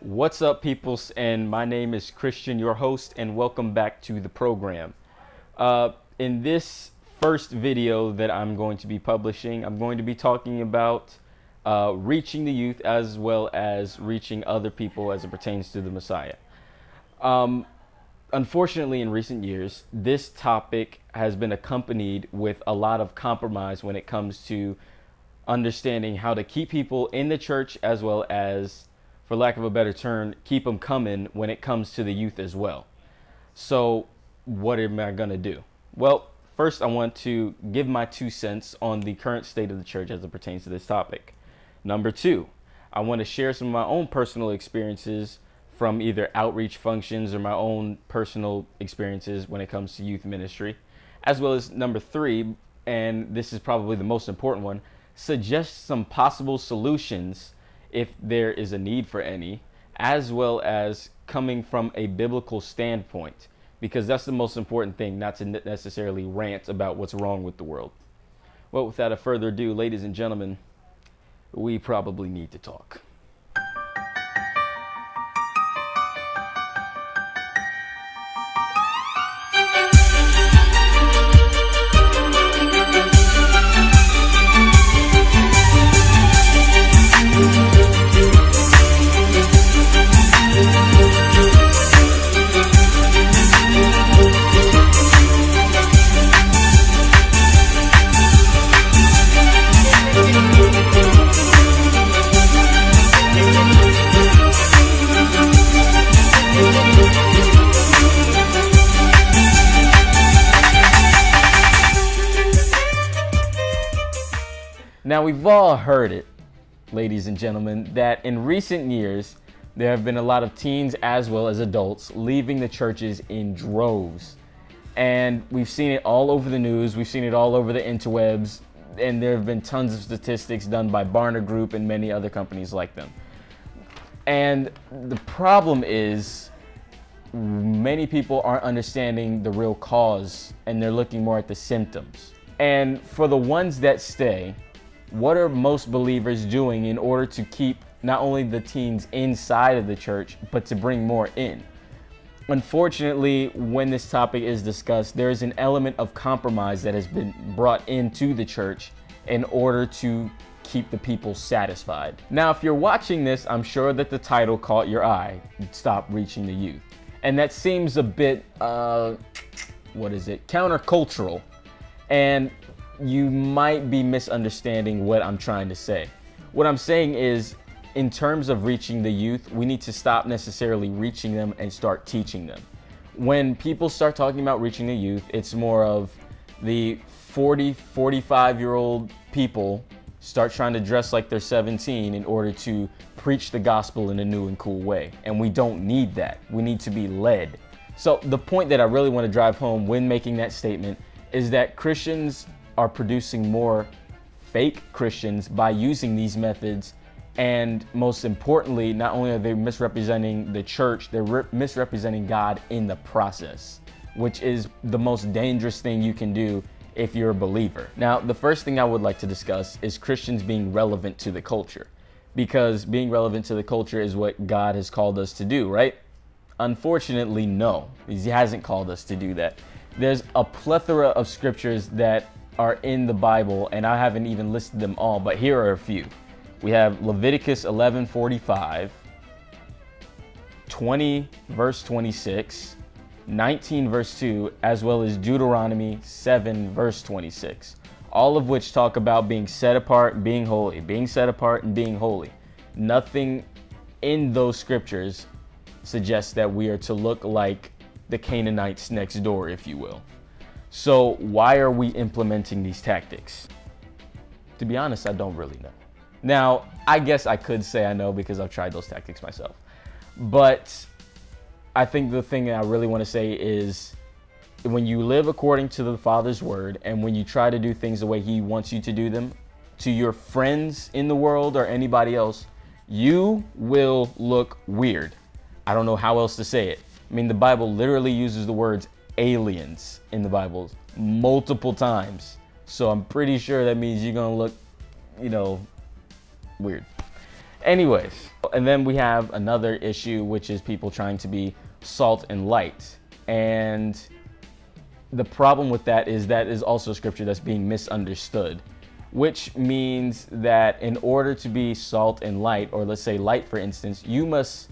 What's up, peoples? And my name is Christian, your host, and welcome back to the program. In this first video that I'm going to be publishing, I'm going to be talking about reaching the youth as well as reaching other people as it pertains to the Messiah. Unfortunately, in recent years, this topic has been accompanied with a lot of compromise when it comes to understanding how to keep people in the church as well as, for lack of a better term, keep them coming when it comes to the youth as well. So what am I going to do? Well, first I want to give my 2 cents on the current state of the church as it pertains to this topic. Number 2, I want to share some of my own personal experiences from either outreach functions or my own personal experiences when it comes to youth ministry. As well as number 3, and this is probably the most important one, suggest some possible solutions if there is a need for any, as well as coming from a biblical standpoint, because that's the most important thing, not to necessarily rant about what's wrong with the world. Well, without further ado, ladies and gentlemen, we probably need to talk. Now, we've all heard it, ladies and gentlemen, that in recent years, there have been a lot of teens as well as adults leaving the churches in droves. And we've seen it all over the news. We've seen it all over the interwebs. And there have been tons of statistics done by Barna Group and many other companies like them. And the problem is many people aren't understanding the real cause and they're looking more at the symptoms. And for the ones that stay, what are most believers doing in order to keep not only the teens inside of the church, but to bring more in? Unfortunately, when this topic is discussed, there is an element of compromise that has been brought into the church in order to keep the people satisfied. Now, if you're watching this, I'm sure that the title caught your eye, Stop Reaching the Youth. And that seems a bit, countercultural. And you might be misunderstanding what I'm trying to say. What I'm saying is, in terms of reaching the youth, we need to stop necessarily reaching them and start teaching them. When people start talking about reaching the youth, it's more of the 45-year-old people start trying to dress like they're 17 in order to preach the gospel in a new and cool way. And we don't need that. We need to be led. So the point that I really want to drive home when making that statement is that Christians are producing more fake Christians by using these methods. And most importantly, not only are they misrepresenting the church, they're misrepresenting God in the process, which is the most dangerous thing you can do if you're a believer. Now, the first thing I would like to discuss is Christians being relevant to the culture, because being relevant to the culture is what God has called us to do, right? Unfortunately, no, He hasn't called us to do that. There's a plethora of scriptures that are in the Bible, and I haven't even listed them all, but here are a few. We have Leviticus 11:45, 20 verse 26, 19 verse 2, as well as Deuteronomy 7 verse 26, all of which talk about being set apart, being holy, being set apart and being holy. Nothing in those scriptures suggests that we are to look like the Canaanites next door, if you will. So why are we implementing these tactics? To be honest, I don't really know. Now, I guess I could say I know because I've tried those tactics myself. But I think the thing that I really want to say is when you live according to the Father's word and when you try to do things the way He wants you to do them to your friends in the world or anybody else, you will look weird. I don't know how else to say it. I mean, the Bible literally uses the words aliens in the Bible multiple times. So I'm pretty sure that means you're going to look, weird. Anyways, and then we have another issue, which is people trying to be salt and light. And the problem with that is also scripture that's being misunderstood, which means that in order to be salt and light, or let's say light, for instance, you must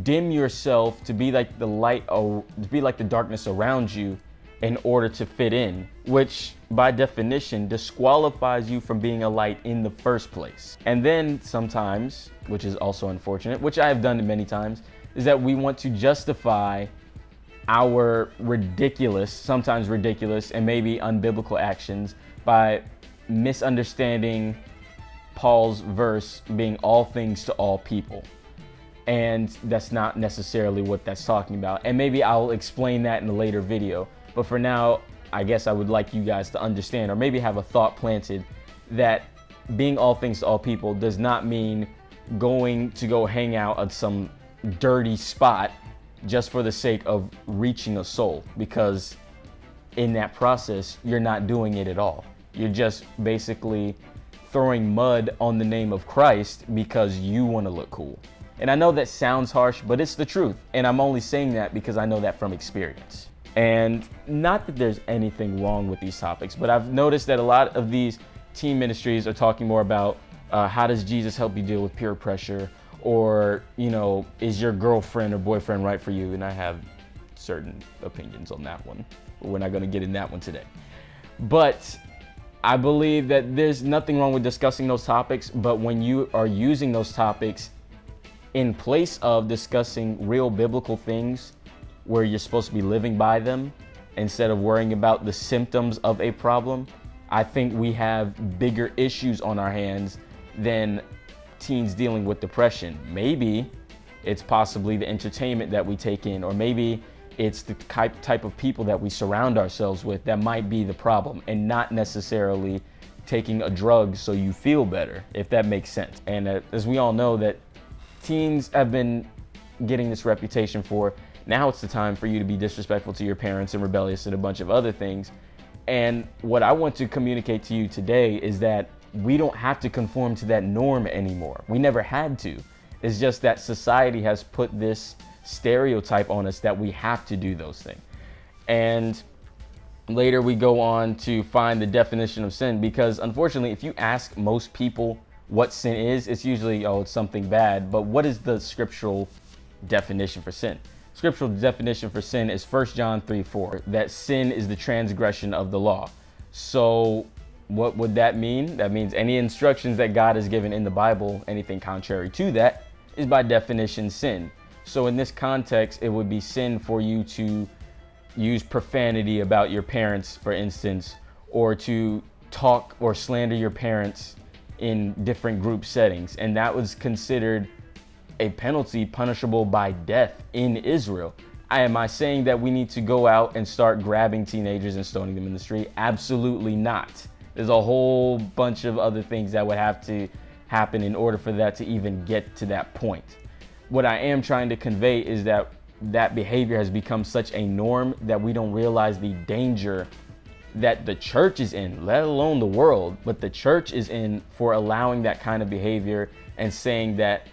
dim yourself to be like the light, or to be like the darkness around you in order to fit in, which by definition disqualifies you from being a light in the first place. And then sometimes, which is also unfortunate, which I have done many times, is that we want to justify our sometimes ridiculous and maybe unbiblical actions by misunderstanding Paul's verse being all things to all people. And that's not necessarily what that's talking about. And maybe I'll explain that in a later video. But for now, I guess I would like you guys to understand, or maybe have a thought planted, that being all things to all people does not mean going to go hang out at some dirty spot just for the sake of reaching a soul, because in that process, you're not doing it at all. You're just basically throwing mud on the name of Christ because you want to look cool. And I know that sounds harsh, but it's the truth. And I'm only saying that because I know that from experience. And not that there's anything wrong with these topics, but I've noticed that a lot of these teen ministries are talking more about how does Jesus help you deal with peer pressure, or, you know, is your girlfriend or boyfriend right for you? And I have certain opinions on that one, but we're not going to get in that one today. But I believe that there's nothing wrong with discussing those topics, but when you are using those topics in place of discussing real biblical things where you're supposed to be living by them instead of worrying about the symptoms of a problem, I think we have bigger issues on our hands than teens dealing with depression. Maybe it's possibly the entertainment that we take in, or maybe it's the type of people that we surround ourselves with that might be the problem, and not necessarily taking a drug so you feel better, if that makes sense. And as we all know, that teens have been getting this reputation for, now it's the time for you to be disrespectful to your parents and rebellious and a bunch of other things. And what I want to communicate to you today is that we don't have to conform to that norm anymore. We never had to. It's just that society has put this stereotype on us that we have to do those things. And later we go on to find the definition of sin, because unfortunately, if you ask most people what sin is, it's usually, oh, it's something bad. But what is the scriptural definition for sin? Scriptural definition for sin is 1 John 3:4, that sin is the transgression of the law. So what would that mean? That means any instructions that God has given in the Bible, anything contrary to that, is by definition sin. So in this context, it would be sin for you to use profanity about your parents, for instance, or to talk or slander your parents in different group settings. And that was considered a penalty punishable by death in Israel. Am I saying that we need to go out and start grabbing teenagers and stoning them in the street? Absolutely not. There's a whole bunch of other things that would have to happen in order for that to even get to that point. What I am trying to convey is that that behavior has become such a norm that we don't realize the danger that the church is in, let alone the world, but the church is in for allowing that kind of behavior and saying that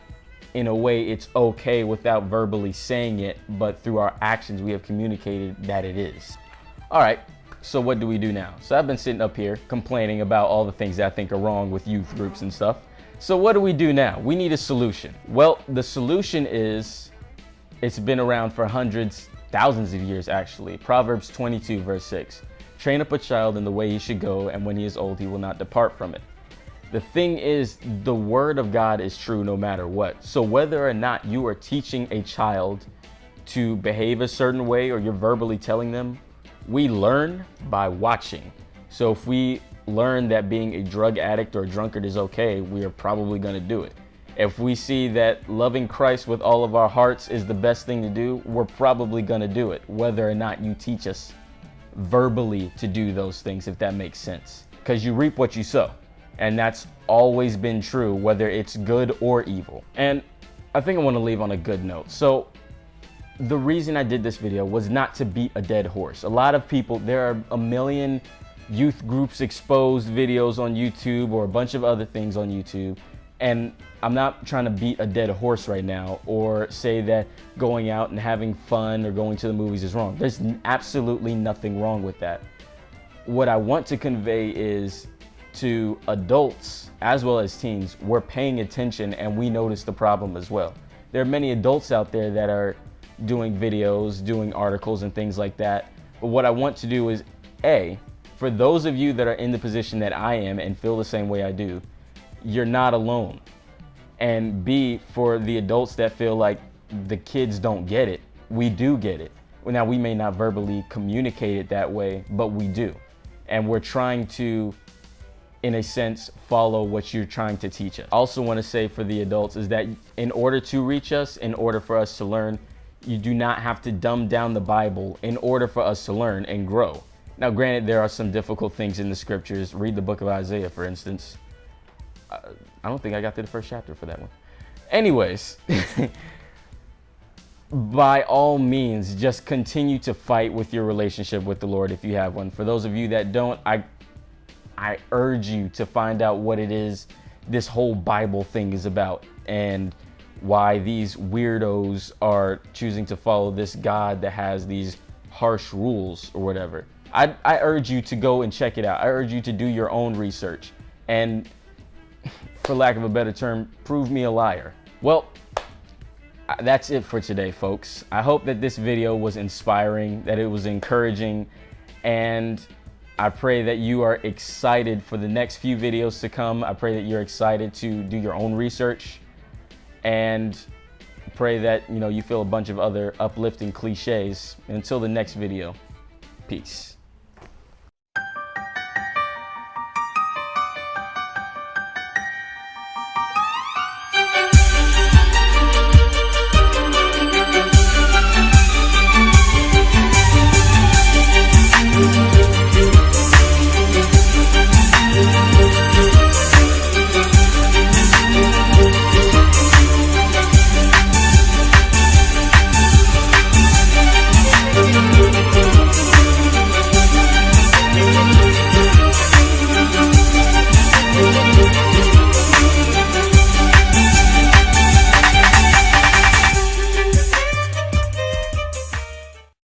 in a way it's okay without verbally saying it, but through our actions we have communicated that it is. All right, so what do we do now? So I've been sitting up here complaining about all the things that I think are wrong with youth groups and stuff. So what do we do now? We need a solution. Well, the solution is, it's been around for hundreds, thousands of years actually. Proverbs 22 verse 6. Train up a child in the way he should go, and when he is old, he will not depart from it. The thing is, the word of God is true no matter what. So whether or not you are teaching a child to behave a certain way, or you're verbally telling them, we learn by watching. So if we learn that being a drug addict or a drunkard is okay, we are probably going to do it. If we see that loving Christ with all of our hearts is the best thing to do, we're probably going to do it, whether or not you teach us verbally to do those things, if that makes sense. Because you reap what you sow. And that's always been true, whether it's good or evil. And I think I want to leave on a good note. So the reason I did this video was not to beat a dead horse. A lot of people, there are a million youth groups exposed videos on YouTube, or a bunch of other things on YouTube. And I'm not trying to beat a dead horse right now or say that going out and having fun or going to the movies is wrong. There's absolutely nothing wrong with that. What I want to convey is to adults as well as teens, we're paying attention and we notice the problem as well. There are many adults out there that are doing videos, doing articles and things like that. But what I want to do is, A, for those of you that are in the position that I am and feel the same way I do, you're not alone. And B, for the adults that feel like the kids don't get it, we do get it. Now, we may not verbally communicate it that way, but we do. And we're trying to, in a sense, follow what you're trying to teach us. I also want to say for the adults is that in order to reach us, in order for us to learn, you do not have to dumb down the Bible in order for us to learn and grow. Now, granted, there are some difficult things in the scriptures. Read the book of Isaiah, for instance. I don't think I got to the first chapter for that one. Anyways, by all means, just continue to fight with your relationship with the Lord if you have one. For those of you that don't, I urge you to find out what it is this whole Bible thing is about and why these weirdos are choosing to follow this God that has these harsh rules or whatever. I urge you to go and check it out. I urge you to do your own research and, for lack of a better term, prove me a liar. Well, that's it for today, folks. I hope that this video was inspiring, that it was encouraging, and I pray that you are excited for the next few videos to come. I pray that you're excited to do your own research, and pray that you feel a bunch of other uplifting cliches. Until the next video, peace.